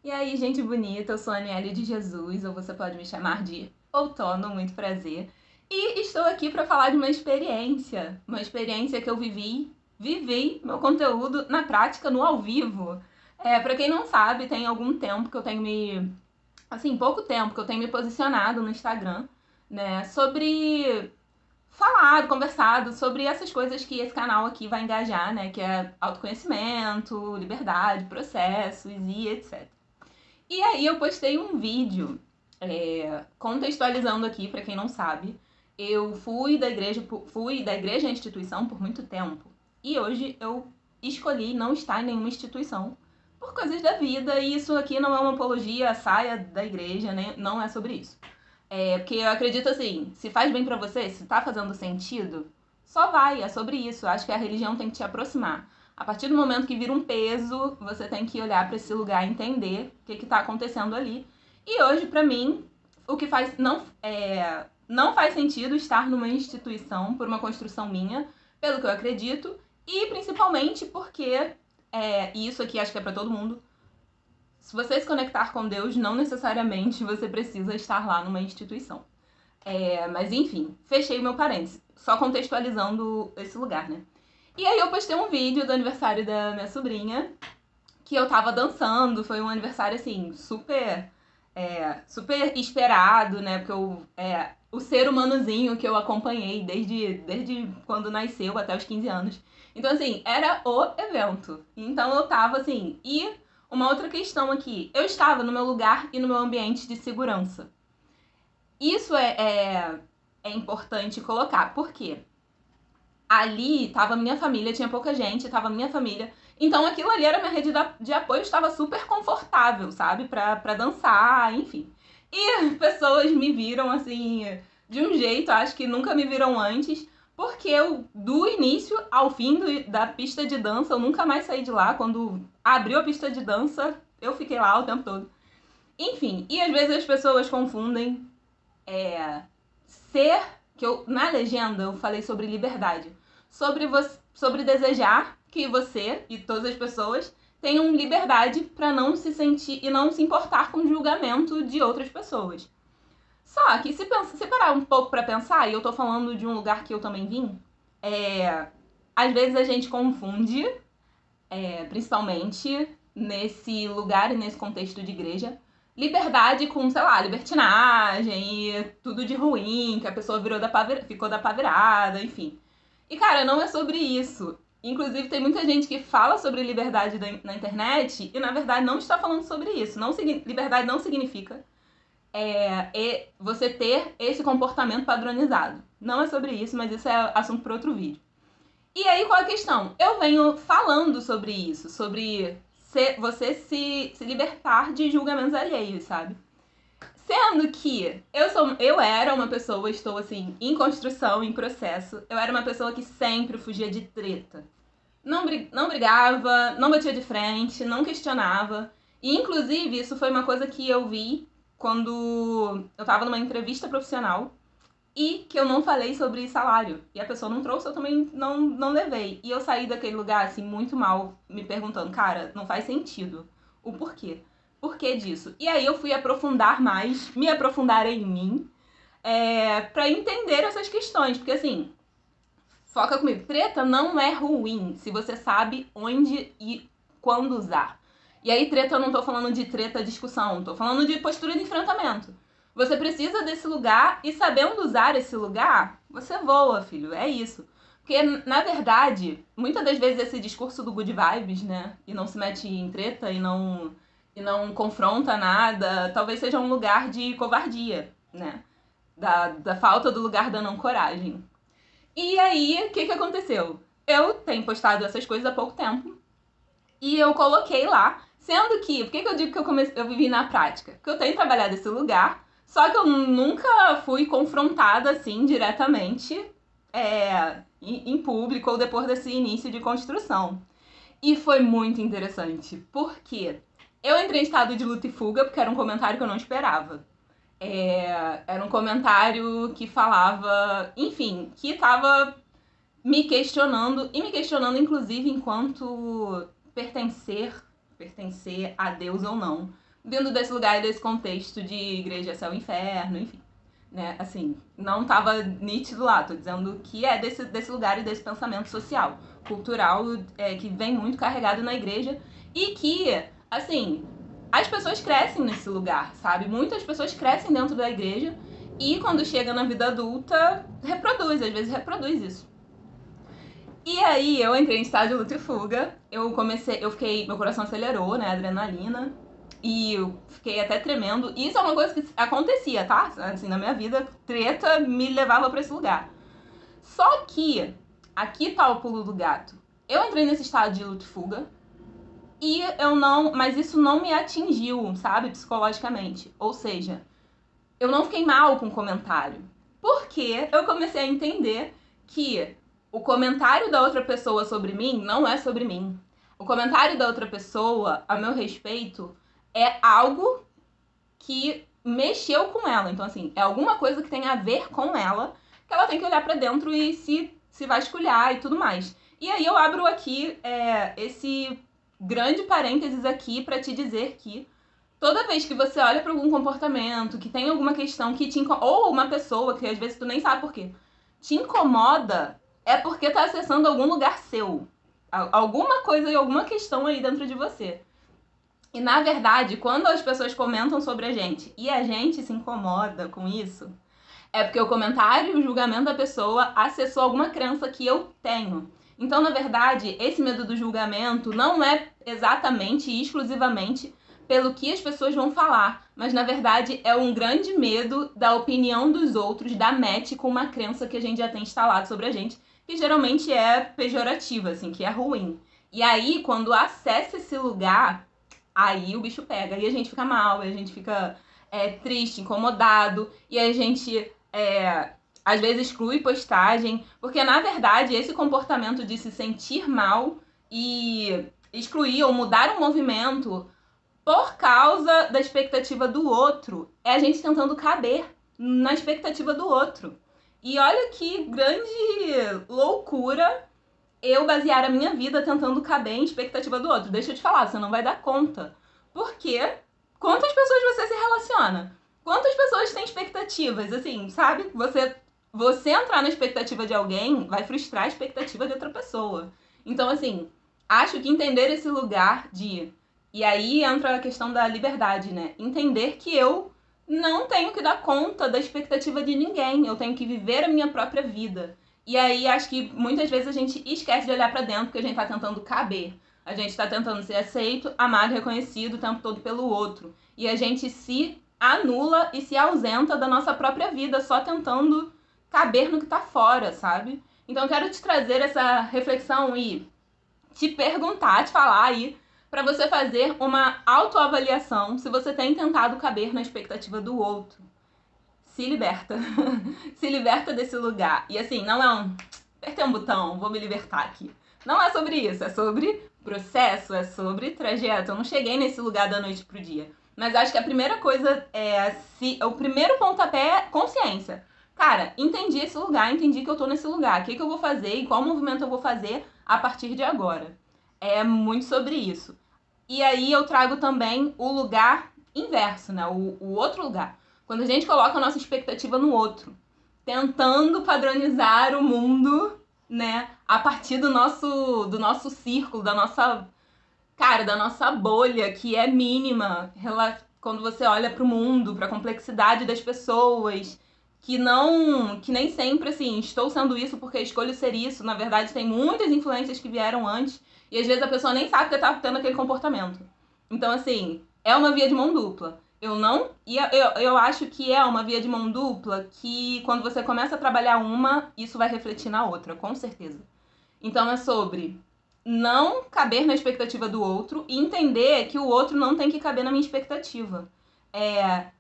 E aí, gente bonita, eu sou a Aniele de Jesus, ou você pode me chamar de Outono, muito prazer. E estou aqui para falar de uma experiência que eu vivi meu conteúdo na prática, no ao vivo. Para quem não sabe, tem algum tempo que eu tenho pouco tempo que eu tenho me posicionado no Instagram, né, sobre conversado sobre essas coisas que esse canal aqui vai engajar, né, que é autoconhecimento, liberdade, processos e etc. E aí eu postei um vídeo contextualizando aqui, para quem não sabe, eu fui da igreja à instituição por muito tempo. E hoje eu escolhi não estar em nenhuma instituição por coisas da vida, e isso aqui não é uma apologia à saia da igreja, né? Não é sobre isso. Porque eu acredito assim, se faz bem pra você, se tá fazendo sentido, só vai, é sobre isso. Eu acho que a religião tem que te aproximar. A partir do momento que vira um peso, você tem que olhar para esse lugar e entender o que está acontecendo ali. E hoje, para mim, o que faz não faz sentido estar numa instituição por uma construção minha, pelo que eu acredito, e principalmente porque, e isso aqui acho que é para todo mundo, se você se conectar com Deus, não necessariamente você precisa estar lá numa instituição. Mas enfim, fechei o meu parênteses, só contextualizando esse lugar, né? E aí eu postei um vídeo do aniversário da minha sobrinha, que eu tava dançando, foi um aniversário, assim, super esperado, né? Porque o ser humanozinho que eu acompanhei desde quando nasceu até os 15 anos. Então, assim, era o evento. Então eu tava, assim, e uma outra questão aqui, eu estava no meu lugar e no meu ambiente de segurança. Isso é importante colocar, por quê? Ali tava minha família, tinha pouca gente, tava minha família. Então aquilo ali era minha rede de apoio, estava super confortável, sabe? Pra dançar, enfim. E pessoas me viram assim, de um jeito, acho que nunca me viram antes, porque eu, do início ao fim da pista de dança, eu nunca mais saí de lá. Quando abriu a pista de dança, eu fiquei lá o tempo todo. Enfim, e às vezes as pessoas confundem ser, que eu na legenda eu falei sobre liberdade, sobre desejar que você e todas as pessoas tenham liberdade para não se sentir e não se importar com o julgamento de outras pessoas. Só que se parar um pouco para pensar, e eu tô falando de um lugar que eu também vim, às vezes a gente confunde, principalmente nesse lugar e nesse contexto de igreja, liberdade com, sei lá, libertinagem e tudo de ruim, que a pessoa ficou da pá virada, enfim. E, cara, não é sobre isso. Inclusive, tem muita gente que fala sobre liberdade na internet e, na verdade, não está falando sobre isso. Liberdade não significa você ter esse comportamento padronizado. Não é sobre isso, mas isso é assunto para outro vídeo. E aí, qual é a questão? Eu venho falando sobre isso, sobre você se libertar de julgamentos alheios, sabe? Sendo que eu era uma pessoa, estou assim, em construção, em processo, eu era uma pessoa que sempre fugia de treta. Não brigava, não batia de frente, não questionava. E, inclusive, isso foi uma coisa que eu vi quando eu tava numa entrevista profissional e que eu não falei sobre salário. E a pessoa não trouxe, eu também não levei. E eu saí daquele lugar, assim, muito mal, me perguntando, cara, não faz sentido. O porquê? Por que disso? E aí eu fui aprofundar mais, me aprofundar em mim, pra entender essas questões. Porque, assim, foca comigo, treta não é ruim se você sabe onde e quando usar. E aí, treta, eu não tô falando de treta discussão, tô falando de postura de enfrentamento. Você precisa desse lugar e sabendo usar esse lugar, você voa, filho. É isso. Porque, na verdade, muitas das vezes esse discurso do good vibes, né? E não se mete em treta e não confronta nada, talvez seja um lugar de covardia, né? Da falta do lugar da não coragem. E aí, o que aconteceu? Eu tenho postado essas coisas há pouco tempo. E eu coloquei lá, sendo que, por que eu digo que eu vivi na prática? Porque eu tenho trabalhado esse lugar, só que eu nunca fui confrontada assim diretamente em público ou depois desse início de construção. E foi muito interessante, porque eu entrei em estado de luta e fuga, porque era um comentário que eu não esperava. Era um comentário que falava, enfim, que estava me questionando, e me questionando inclusive enquanto pertencer a Deus ou não. vindo desse lugar e desse contexto de igreja, céu, inferno, enfim. Né? Assim, não tava nítido lá, tô dizendo que é desse lugar e desse pensamento social, cultural, que vem muito carregado na igreja e que, assim, as pessoas crescem nesse lugar, sabe? Muitas pessoas crescem dentro da igreja e quando chega na vida adulta, às vezes reproduz isso. E aí eu entrei em estágio luta e fuga, meu coração acelerou, né, adrenalina, e eu fiquei até tremendo. E isso é uma coisa que acontecia, tá? Assim, na minha vida, treta me levava pra esse lugar. Só que, aqui tá o pulo do gato. Eu entrei nesse estado de luta e fuga, e mas isso não me atingiu, sabe, psicologicamente. Ou seja, eu não fiquei mal com o comentário. Porque eu comecei a entender que o comentário da outra pessoa sobre mim não é sobre mim. O comentário da outra pessoa, a meu respeito, é algo que mexeu com ela. Então, assim, é alguma coisa que tem a ver com ela, que ela tem que olhar pra dentro e se vasculhar e tudo mais. E aí eu abro aqui esse grande parênteses aqui pra te dizer que toda vez que você olha pra algum comportamento, que tem alguma questão que te incomoda, ou uma pessoa que às vezes tu nem sabe por quê, te incomoda, é porque tá acessando algum lugar seu. Alguma coisa e alguma questão aí dentro de você. E na verdade, quando as pessoas comentam sobre a gente e a gente se incomoda com isso, é porque o comentário e o julgamento da pessoa acessou alguma crença que eu tenho. Então, na verdade, esse medo do julgamento não é exatamente e exclusivamente pelo que as pessoas vão falar, mas na verdade é um grande medo da opinião dos outros, da match com uma crença que a gente já tem instalado sobre a gente, que geralmente é pejorativa, assim, que é ruim. E aí, quando acessa esse lugar, aí o bicho pega, e a gente fica mal, e a gente fica triste, incomodado, e a gente às vezes exclui postagem, porque na verdade esse comportamento de se sentir mal e excluir ou mudar um movimento por causa da expectativa do outro é a gente tentando caber na expectativa do outro. E olha que grande loucura eu basear a minha vida tentando caber em expectativa do outro. Deixa eu te falar, você não vai dar conta. Porque quantas pessoas você se relaciona? Quantas pessoas têm expectativas? Assim, sabe? Você entrar na expectativa de alguém vai frustrar a expectativa de outra pessoa. Então, assim, acho que entender esse lugar de... E aí entra a questão da liberdade, né? Entender que eu não tenho que dar conta da expectativa de ninguém. Eu tenho que viver a minha própria vida. E aí acho que muitas vezes a gente esquece de olhar pra dentro porque a gente tá tentando caber. A gente tá tentando ser aceito, amado, reconhecido o tempo todo pelo outro. E a gente se anula e se ausenta da nossa própria vida só tentando caber no que tá fora, sabe? Então eu quero te trazer essa reflexão e te perguntar, te falar aí, pra você fazer uma autoavaliação se você tem tentado caber na expectativa do outro. Se liberta. Se liberta desse lugar. E assim, não é apertei um botão, vou me libertar aqui. Não é sobre isso, é sobre processo, é sobre trajeto. Eu não cheguei nesse lugar da noite pro dia. Mas acho que a primeira coisa o primeiro pontapé é consciência. Cara, entendi esse lugar, entendi que eu tô nesse lugar. O que eu vou fazer e qual movimento eu vou fazer a partir de agora. É muito sobre isso. E aí eu trago também o lugar inverso, né? O outro lugar. Quando a gente coloca a nossa expectativa no outro, tentando padronizar o mundo, né, a partir do nosso círculo, da nossa bolha, que é mínima, quando você olha para o mundo, para a complexidade das pessoas, que nem sempre, assim, estou sendo isso porque escolho ser isso. Na verdade, tem muitas influências que vieram antes, e às vezes a pessoa nem sabe que está tendo aquele comportamento. Então, assim, é uma via de mão dupla. Eu acho que é uma via de mão dupla que quando você começa a trabalhar uma, isso vai refletir na outra, com certeza. Então é sobre não caber na expectativa do outro e entender que o outro não tem que caber na minha expectativa.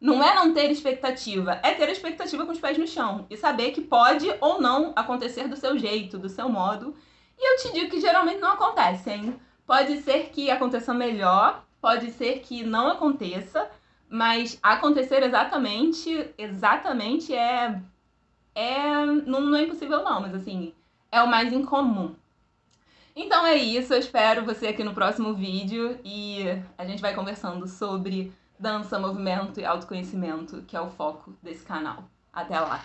Não é não ter expectativa, é ter a expectativa com os pés no chão e saber que pode ou não acontecer do seu jeito, do seu modo. E eu te digo que geralmente não acontece, hein? Pode ser que aconteça melhor, pode ser que não aconteça, mas acontecer exatamente não é impossível não, mas assim, é o mais incomum. Então é isso, eu espero você aqui no próximo vídeo e a gente vai conversando sobre dança, movimento e autoconhecimento, que é o foco desse canal. Até lá!